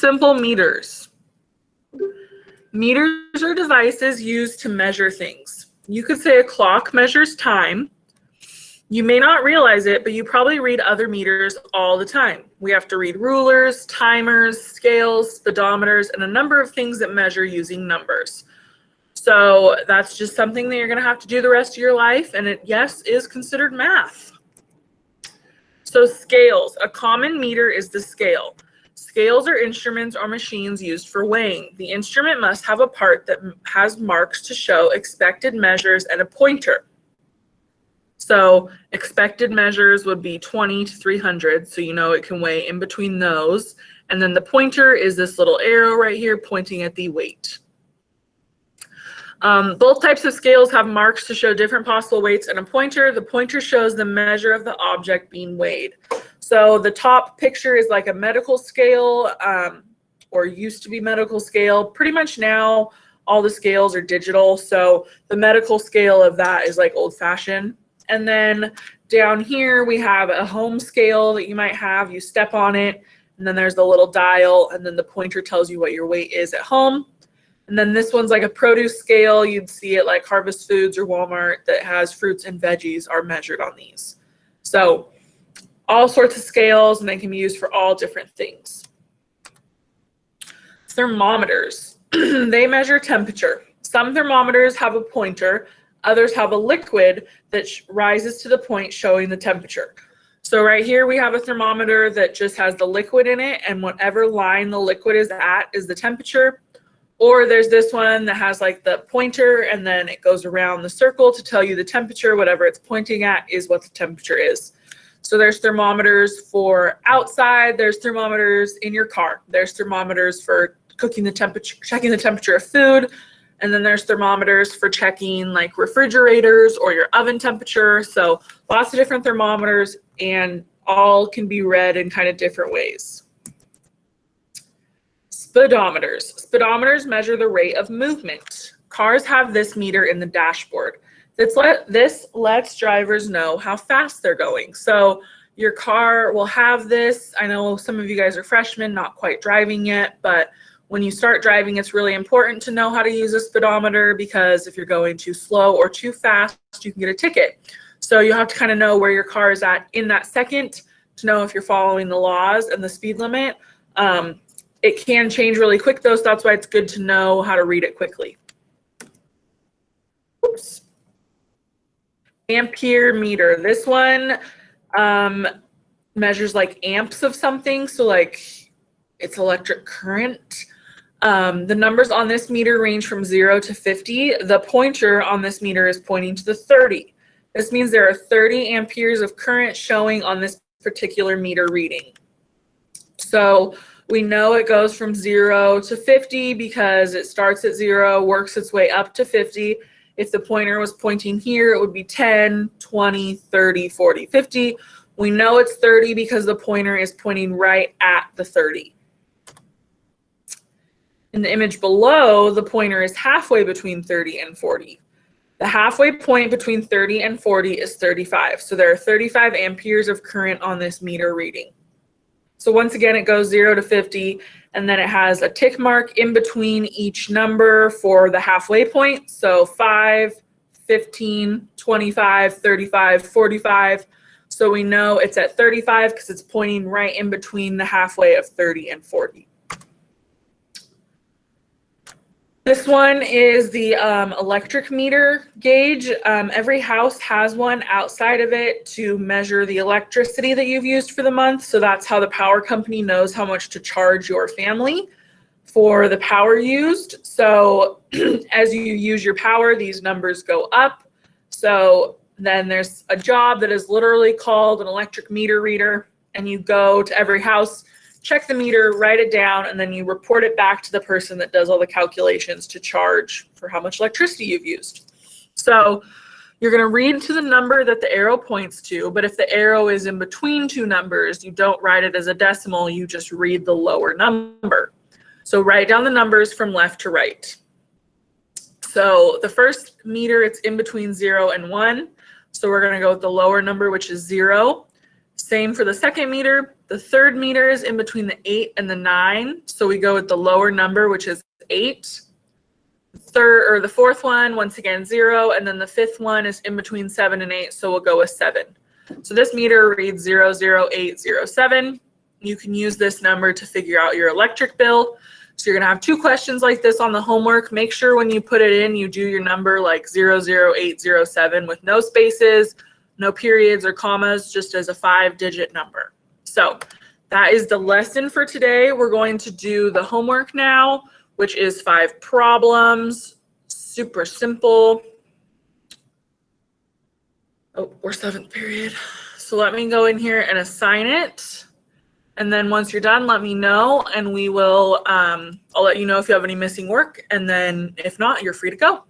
simple meters. Meters are devices used to measure things. You could say a clock measures time. You may not realize it, but you probably read other meters all the time. We have to read rulers, timers, scales, speedometers, and a number of things that measure using numbers. So that's just something that you're going to have to do the rest of your life, and it, yes, is considered math. So scales. A common meter is the scale. Scales are instruments or machines used for weighing. The instrument must have a part that has marks to show expected measures and a pointer. So expected measures would be 20 to 300, so you know it can weigh in between those. And then the pointer is this little arrow right here pointing at the weight. Both types of scales have marks to show different possible weights and a pointer. The pointer shows the measure of the object being weighed. So the top picture is like a medical scale, or used to be medical scale. Pretty much now all the scales are digital, so the medical scale of that is like old-fashioned. And then down here we have a home scale that you might have. You step on it, and then there's the little dial, and then the pointer tells you what your weight is at home. And then this one's like a produce scale. You'd see it like Harvest Foods or Walmart that has fruits and veggies are measured on these. So all sorts of scales, and they can be used for all different things. Thermometers. They measure temperature. Some thermometers have a pointer. Others have a liquid that rises to the point showing the temperature. So right here we have a thermometer that just has the liquid in it, and whatever line the liquid is at is the temperature. Or there's this one that has like the pointer, and then it goes around the circle to tell you the temperature. Whatever it's pointing at is what the temperature is. So there's thermometers for outside. There's thermometers in your car. There's thermometers for cooking the temperature, checking the temperature of food. And then there's thermometers for checking like refrigerators or your oven temperature. So lots of different thermometers, and all can be read in kind of different ways. Speedometers. Speedometers measure the rate of movement. Cars have this meter in the dashboard. This lets drivers know how fast they're going. So your car will have this. I know some of you guys are freshmen, not quite driving yet, but when you start driving, it's really important to know how to use a speedometer, because if you're going too slow or too fast, you can get a ticket. So you have to kind of know where your car is at in that second to know if you're following the laws and the speed limit. It can change really quick though, so that's why it's good to know how to read it quickly. Oops. Ampere meter. This one measures like amps of something, so like it's electric current. The numbers on this meter range from 0 to 50. The pointer on this meter is pointing to the 30. This means there are 30 amperes of current showing on this particular meter reading. So we know it goes from 0 to 50 because it starts at 0, works its way up to 50. If the pointer was pointing here, it would be 10, 20, 30, 40, 50. We know it's 30 because the pointer is pointing right at the 30. In the image below, the pointer is halfway between 30 and 40. The halfway point between 30 and 40 is 35. So there are 35 amperes of current on this meter reading. So once again, it goes 0 to 50, and then it has a tick mark in between each number for the halfway point. So 5, 15, 25, 35, 45. So we know it's at 35 because it's pointing right in between the halfway of 30 and 40. This one is the electric meter gauge. Every house has one outside of it to measure the electricity that you've used for the month. So that's how the power company knows how much to charge your family for the power used. So as you use your power, these numbers go up. So then there's a job that is literally called an electric meter reader, and you go to every house, check the meter, write it down, and then you report it back to the person that does all the calculations to charge for how much electricity you've used. So you're going to read to the number that the arrow points to, but if the arrow is in between two numbers, you don't write it as a decimal, you just read the lower number. So write down the numbers from left to right. So the first meter, it's in between 0 and 1. So we're going to go with the lower number, which is 0. Same for the second meter. The third meter is in between the 8 and the 9. So we go with the lower number, which is 8. The fourth one, once again, 0. And then the fifth one is in between 7 and 8. So we'll go with 7. So this meter reads 00807. You can use this number to figure out your electric bill. So you're going to have 2 questions like this on the homework. Make sure when you put it in, you do your number like 00807 with no spaces, no periods or commas, just as a 5-digit number. So that is the lesson for today. We're going to do the homework now, which is 5 problems. Super simple. Oh, or 7th period. So let me go in here and assign it. And then once you're done, let me know, and we will, I'll let you know if you have any missing work. And then if not, you're free to go.